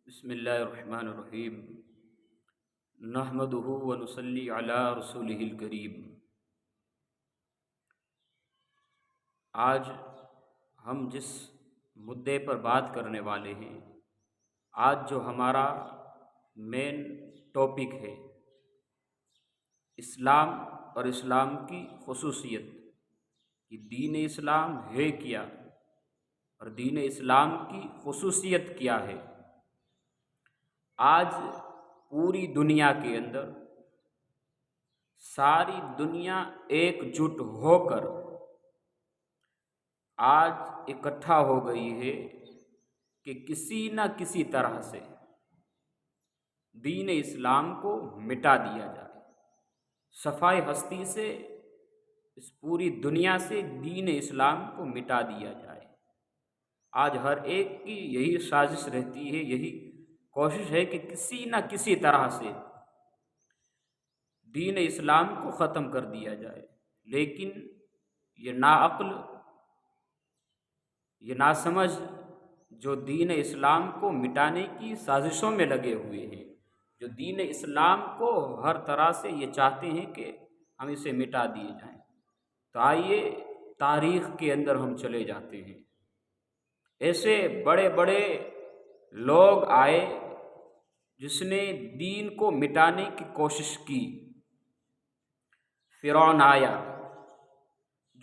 بسم اللہ الرحمن الرحیم نحمدہ ونصلی علی رسولہ الکریم۔ آج ہم جس مدعے پر بات کرنے والے ہیں، آج جو ہمارا مین ٹاپک ہے، اسلام اور اسلام کی خصوصیت کہ دین اسلام ہے کیا اور دین اسلام کی خصوصیت کیا ہے۔ آج پوری دنیا کے اندر ساری دنیا ایک جٹ ہو کر آج اکٹھا ہو گئی ہے کہ کسی نہ کسی طرح سے دین اسلام کو مٹا دیا جائے، صفائے ہستی سے اس پوری دنیا سے دین اسلام کو مٹا دیا جائے۔ آج ہر ایک کی یہی سازش رہتی ہے، یہی کوشش ہے کہ کسی نہ کسی طرح سے دین اسلام کو ختم کر دیا جائے، لیکن یہ ناعقل، یہ ناسمجھ جو دین اسلام کو مٹانے کی سازشوں میں لگے ہوئے ہیں، جو دین اسلام کو ہر طرح سے یہ چاہتے ہیں کہ ہم اسے مٹا دیے جائیں، تو آئیے تاریخ کے اندر ہم چلے جاتے ہیں۔ ایسے بڑے بڑے لوگ آئے جس نے دین کو مٹانے کی کوشش کی۔ فرعون آیا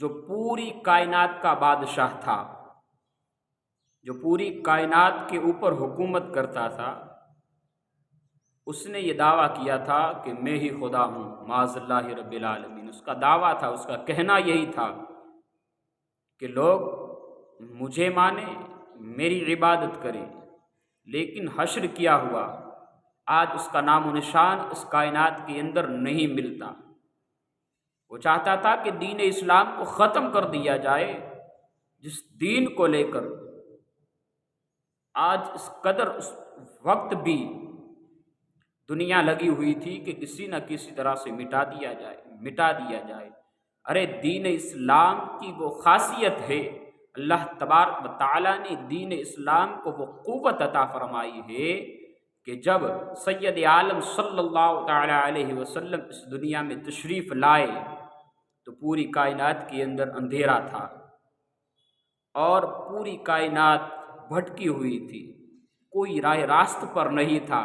جو پوری کائنات کا بادشاہ تھا، جو پوری کائنات کے اوپر حکومت کرتا تھا۔ اس نے یہ دعویٰ کیا تھا کہ میں ہی خدا ہوں، معاذ اللہ رب العالمین۔ اس کا دعویٰ تھا، اس کا کہنا یہی تھا کہ لوگ مجھے مانیں، میری عبادت کریں، لیکن حشر کیا ہوا، آج اس کا نام و نشان اس کائنات کے اندر نہیں ملتا۔ وہ چاہتا تھا کہ دین اسلام کو ختم کر دیا جائے، جس دین کو لے کر آج اس قدر اس وقت بھی دنیا لگی ہوئی تھی کہ کسی نہ کسی طرح سے مٹا دیا جائے۔ ارے دین اسلام کی وہ خاصیت ہے، اللہ تبارک و تعالیٰ نے دین اسلام کو وہ قوت عطا فرمائی ہے کہ جب سید عالم صلی اللہ تعالیٰ علیہ وسلم اس دنیا میں تشریف لائے تو پوری کائنات کے اندر اندھیرا تھا اور پوری کائنات بھٹکی ہوئی تھی، کوئی راہ راست پر نہیں تھا۔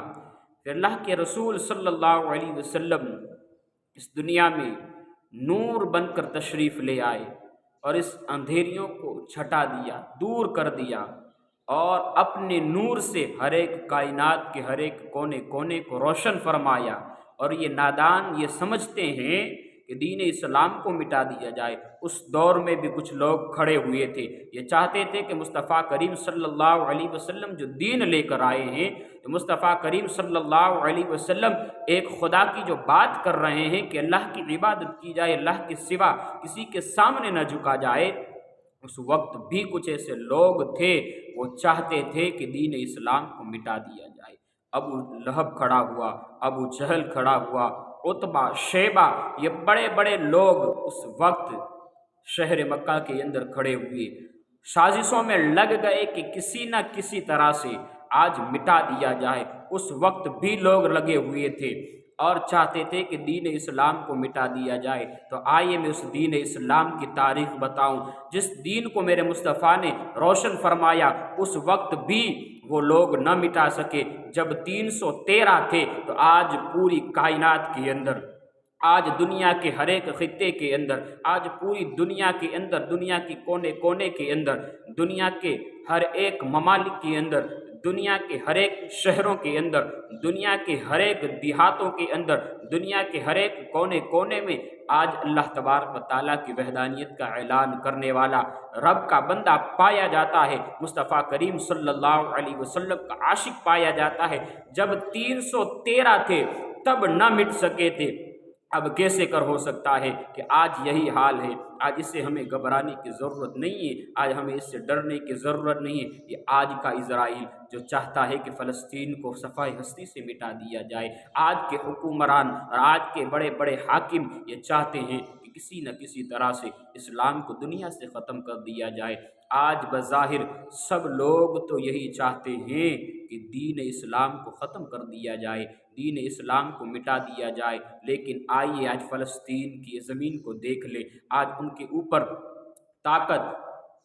پھر اللہ کے رسول صلی اللہ علیہ وسلم اس دنیا میں نور بن کر تشریف لے آئے اور اس اندھیریوں کو چھٹا دیا، دور کر دیا، اور اپنے نور سے ہر ایک کائنات کے ہر ایک کونے کونے کو روشن فرمایا۔ اور یہ نادان یہ سمجھتے ہیں کہ دین اسلام کو مٹا دیا جائے۔ اس دور میں بھی کچھ لوگ کھڑے ہوئے تھے، یہ چاہتے تھے کہ مصطفیٰ کریم صلی اللہ علیہ وسلم جو دین لے کر آئے ہیں، تو مصطفیٰ کریم صلی اللہ علیہ وسلم ایک خدا کی جو بات کر رہے ہیں کہ اللہ کی عبادت کی جائے، اللہ کے سوا کسی کے سامنے نہ جھکا جائے، اس وقت بھی کچھ ایسے لوگ تھے وہ چاہتے تھے کہ دین اسلام کو مٹا دیا جائے۔ ابو لہب کھڑا ہوا، ابو جہل کھڑا ہوا، عتبہ، شیبہ، یہ بڑے بڑے لوگ اس وقت شہر مکہ کے اندر کھڑے ہوئے، سازشوں میں لگ گئے کہ کسی نہ کسی طرح سے آج مٹا دیا جائے۔ اس وقت بھی لوگ لگے ہوئے تھے اور چاہتے تھے کہ دین اسلام کو مٹا دیا جائے۔ تو آئیے میں اس دین اسلام کی تاریخ بتاؤں، جس دین کو میرے مصطفیٰ نے روشن فرمایا، اس وقت بھی وہ لوگ نہ مٹا سکے۔ جب 313 تھے تو آج پوری کائنات کے اندر، آج دنیا کے ہر ایک خطے کے اندر، آج پوری دنیا کے اندر، دنیا کے کونے کونے کے اندر، دنیا کے ہر ایک ممالک کے اندر، دنیا کے ہر ایک شہروں کے اندر، دنیا کے ہر ایک دیہاتوں کے اندر، دنیا کے ہر ایک کونے کونے میں آج اللہ تبارک و تعالیٰ کی وحدانیت کا اعلان کرنے والا رب کا بندہ پایا جاتا ہے، مصطفیٰ کریم صلی اللہ علیہ وسلم کا عاشق پایا جاتا ہے۔ جب 313 تھے تب نہ مٹ سکے تھے، اب کیسے کر ہو سکتا ہے کہ آج یہی حال ہے؟ آج اس سے ہمیں گھبرانے کی ضرورت نہیں ہے، آج ہمیں اس سے ڈرنے کی ضرورت نہیں ہے۔ یہ آج کا اسرائیل جو چاہتا ہے کہ فلسطین کو صفائے ہستی سے مٹا دیا جائے، آج کے حکمران اور آج کے بڑے بڑے حاکم یہ چاہتے ہیں کہ کسی نہ کسی طرح سے اسلام کو دنیا سے ختم کر دیا جائے۔ آج بظاہر سب لوگ تو یہی چاہتے ہیں کہ دین اسلام کو ختم کر دیا جائے، دین اسلام کو مٹا دیا جائے۔ لیکن آئیے آج فلسطین کی زمین کو دیکھ لیں، آج ان کے اوپر طاقت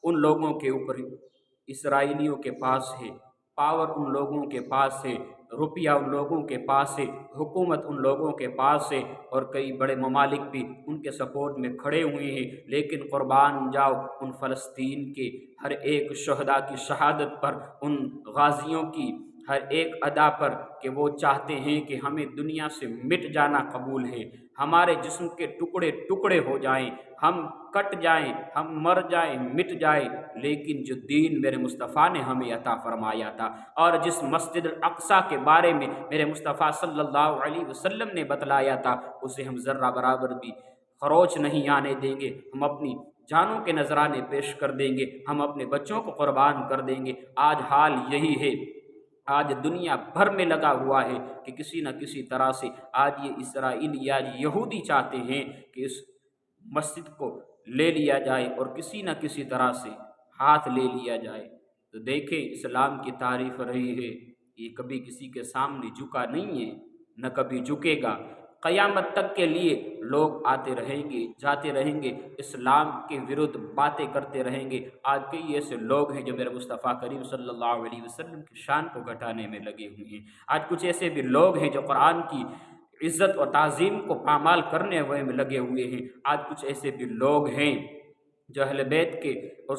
ان لوگوں کے اوپر اسرائیلیوں کے پاس ہے، پاور ان لوگوں کے پاس ہے، روپیہ ان لوگوں کے پاس ہے، حکومت ان لوگوں کے پاس ہے، اور کئی بڑے ممالک بھی ان کے سپورٹ میں کھڑے ہوئے ہیں۔ لیکن قربان جاؤ ان فلسطین کے ہر ایک شہداء کی شہادت پر، ان غازیوں کی ہر ایک ادا پر کہ وہ چاہتے ہیں کہ ہمیں دنیا سے مٹ جانا قبول ہے، ہمارے جسم کے ٹکڑے ٹکڑے ہو جائیں، ہم کٹ جائیں، ہم مر جائیں، مٹ جائیں، لیکن جو دین میرے مصطفیٰ نے ہمیں عطا فرمایا تھا، اور جس مسجد الاقصیٰ کے بارے میں میرے مصطفیٰ صلی اللہ علیہ وسلم نے بتلایا تھا، اسے ہم ذرہ برابر بھی خروچ نہیں آنے دیں گے، ہم اپنی جانوں کے نذرانے پیش کر دیں گے، ہم اپنے بچوں کو قربان کر دیں گے۔ آج حال یہی ہے، آج دنیا بھر میں لگا ہوا ہے کہ کسی نہ کسی طرح سے آج یہ اسرائیلی، آج یہودی چاہتے ہیں کہ اس مسجد کو لے لیا جائے اور کسی نہ کسی طرح سے ہاتھ لے لیا جائے۔ تو دیکھیں اسلام کی تعریف رہی ہے، یہ کبھی کسی کے سامنے جھکا نہیں ہے، نہ کبھی جھکے گا۔ قیامت تک کے لیے لوگ آتے رہیں گے، جاتے رہیں گے، اسلام کے ورد باتیں کرتے رہیں گے۔ آج کئی ایسے لوگ ہیں جو میرے مصطفیٰ کریم صلی اللہ علیہ وسلم کی شان کو گھٹانے میں لگے ہوئے ہیں۔ آج کچھ ایسے بھی لوگ ہیں جو قرآن کی عزت و تعظیم کو پامال کرنے میں لگے ہوئے ہیں۔ آج کچھ ایسے بھی لوگ ہیں جو اہل بیت کے اور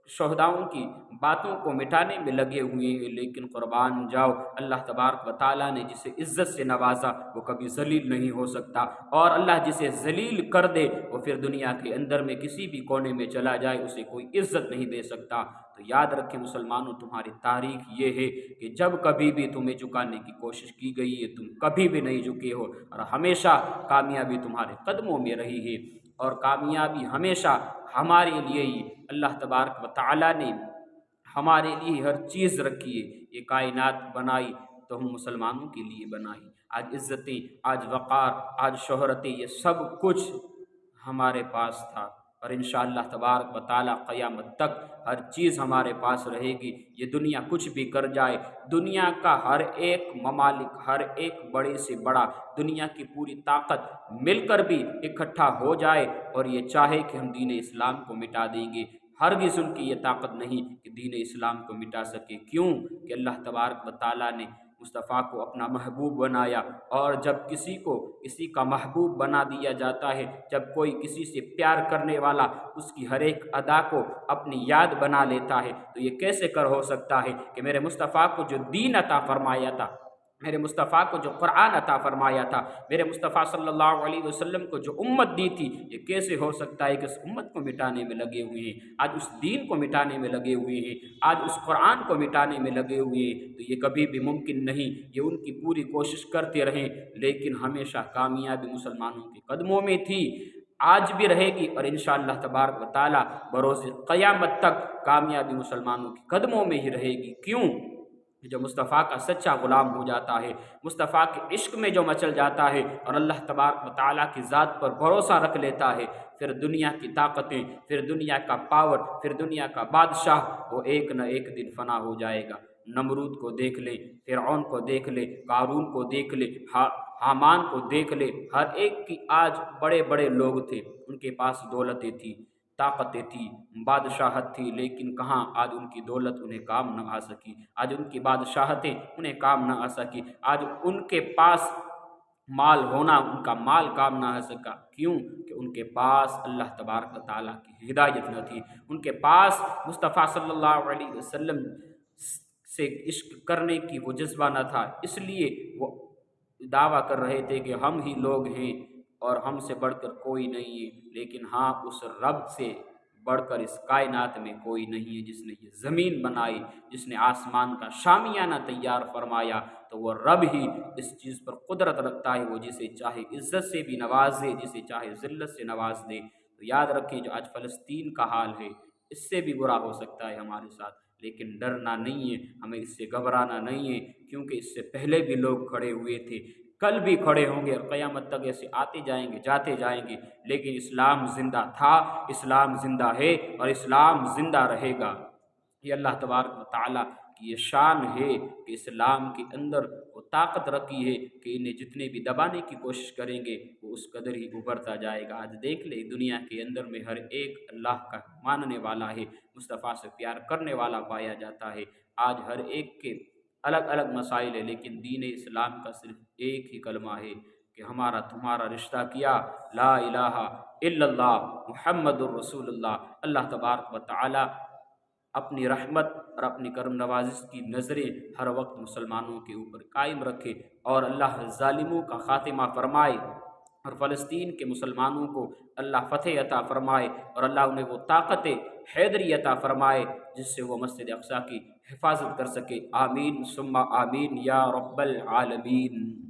شہداؤں کی باتوں کو مٹانے میں لگے ہوئے ہیں۔ لیکن قربان جاؤ اللہ تبارک و تعالیٰ نے جسے عزت سے نوازا وہ کبھی ذلیل نہیں ہو سکتا، اور اللہ جسے ذلیل کر دے وہ پھر دنیا کے اندر میں کسی بھی کونے میں چلا جائے اسے کوئی عزت نہیں دے سکتا۔ تو یاد رکھیں مسلمانوں، تمہاری تاریخ یہ ہے کہ جب کبھی بھی تمہیں جھکانے کی کوشش کی گئی ہے تم کبھی بھی نہیں جھکے ہو، اور ہمیشہ کامیابی تمہارے قدموں میں رہی ہے، اور کامیابی ہمیشہ ہمارے لیے ہی اللہ تبارک و تعالیٰ نے ہمارے لیے ہر چیز رکھی ہے۔ یہ کائنات بنائی تو ہم مسلمانوں کے لیے بنائی۔ آج عزتیں، آج وقار، آج شہرتیں، یہ سب کچھ ہمارے پاس تھا، اور انشاءاللہ تبارک و تعالیٰ قیامت تک ہر چیز ہمارے پاس رہے گی۔ یہ دنیا کچھ بھی کر جائے، دنیا کا ہر ایک ممالک، ہر ایک بڑے سے بڑا، دنیا کی پوری طاقت مل کر بھی اکٹھا ہو جائے اور یہ چاہے کہ ہم دین اسلام کو مٹا دیں گے، ہرگز ان کی یہ طاقت نہیں کہ دین اسلام کو مٹا سکے۔ کیوں کہ اللہ تبارک و تعالیٰ نے مصطفیٰ کو اپنا محبوب بنایا، اور جب کسی کو کسی کا محبوب بنا دیا جاتا ہے، جب کوئی کسی سے پیار کرنے والا اس کی ہر ایک ادا کو اپنی یاد بنا لیتا ہے، تو یہ کیسے ہو سکتا ہے کہ میرے مصطفیٰ کو جو دین عطا فرمایا تھا، میرے مصطفیٰ کو جو قرآن عطا فرمایا تھا، میرے مصطفیٰ صلی اللہ علیہ وسلم کو جو امت دی تھی، یہ کیسے ہو سکتا ہے کہ اس امت کو مٹانے میں لگے ہوئے ہیں، آج اس دین کو مٹانے میں لگے ہوئے ہیں، آج اس قرآن کو مٹانے میں لگے ہوئے ہیں؟ تو یہ کبھی بھی ممکن نہیں۔ یہ ان کی پوری کوشش کرتے رہیں، لیکن ہمیشہ کامیابی مسلمانوں کے قدموں میں تھی، آج بھی رہے گی، اور انشاءاللہ تبارک و تعالیٰ بروز قیامت تک کامیابی مسلمانوں کے قدموں میں ہی رہے گی۔ کیوں؟ جو مصطفیٰ کا سچا غلام ہو جاتا ہے، مصطفیٰ کے عشق میں جو مچل جاتا ہے، اور اللہ تبارک و تعالیٰ کی ذات پر بھروسہ رکھ لیتا ہے، پھر دنیا کی طاقتیں، پھر دنیا کا پاور، پھر دنیا کا بادشاہ، وہ ایک نہ ایک دن فنا ہو جائے گا۔ نمرود کو دیکھ لے، فرعون کو دیکھ لے، قارون کو دیکھ لے، حامان کو دیکھ لے، ہر ایک کی آج بڑے بڑے لوگ تھے، ان کے پاس دولتیں تھیں، طاقتیں تھی، بادشاہت تھی، لیکن کہاں آج ان کی دولت انہیں کام نہ آ سکی، آج ان کی بادشاہتیں انہیں کام نہ آ سکی، آج ان کے پاس مال ہونا، ان کا مال کام نہ آ سکا۔ کیوں کہ ان کے پاس اللہ تبارک و تعالیٰ کی ہدایت نہ تھی، ان کے پاس مصطفیٰ صلی اللہ علیہ وسلم سے عشق کرنے کی وہ جذبہ نہ تھا، اس لیے وہ دعویٰ کر رہے تھے کہ ہم ہی لوگ ہیں اور ہم سے بڑھ کر کوئی نہیں ہے، لیکن ہاں اس رب سے بڑھ کر اس کائنات میں کوئی نہیں ہے جس نے یہ زمین بنائی، جس نے آسمان کا شامیانہ تیار فرمایا، تو وہ رب ہی اس چیز پر قدرت رکھتا ہے، وہ جسے چاہے عزت سے بھی نواز دے، جسے چاہے ذلت سے نواز دے۔ تو یاد رکھیں جو آج فلسطین کا حال ہے، اس سے بھی برا ہو سکتا ہے ہمارے ساتھ، لیکن ڈرنا نہیں ہے، ہمیں اس سے گھبرانا نہیں ہے، کیونکہ اس سے پہلے بھی لوگ کھڑے ہوئے تھے، کل بھی کھڑے ہوں گے، اور قیامت تک ایسے آتے جائیں گے، جاتے جائیں گے، لیکن اسلام زندہ تھا، اسلام زندہ ہے، اور اسلام زندہ رہے گا۔ یہ اللہ تبارک و تعالیٰ کی یہ شان ہے کہ اسلام کے اندر وہ طاقت رکھی ہے کہ انہیں جتنے بھی دبانے کی کوشش کریں گے وہ اس قدر ہی ابھرتا جائے گا۔ آج دیکھ لے دنیا کے اندر میں ہر ایک اللہ کا ماننے والا ہے، مصطفیٰ سے پیار کرنے والا پایا جاتا ہے۔ آج ہر ایک کے الگ الگ مسائل ہے، لیکن دین اسلام کا صرف ایک ہی کلمہ ہے کہ ہمارا تمہارا رشتہ کیا لا الہ الا اللہ محمد الرسول اللہ۔ اللہ تبارک و تعالی اپنی رحمت اور اپنی کرم نوازش کی نظریں ہر وقت مسلمانوں کے اوپر قائم رکھے، اور اللہ ظالموں کا خاتمہ فرمائے، اور فلسطین کے مسلمانوں کو اللہ فتح عطا فرمائے، اور اللہ انہیں وہ طاقت حیدری عطا فرمائے جس سے وہ مسجد اقصیٰ کی حفاظت کر سکے۔ آمین ثم آمین یا رب العالمین۔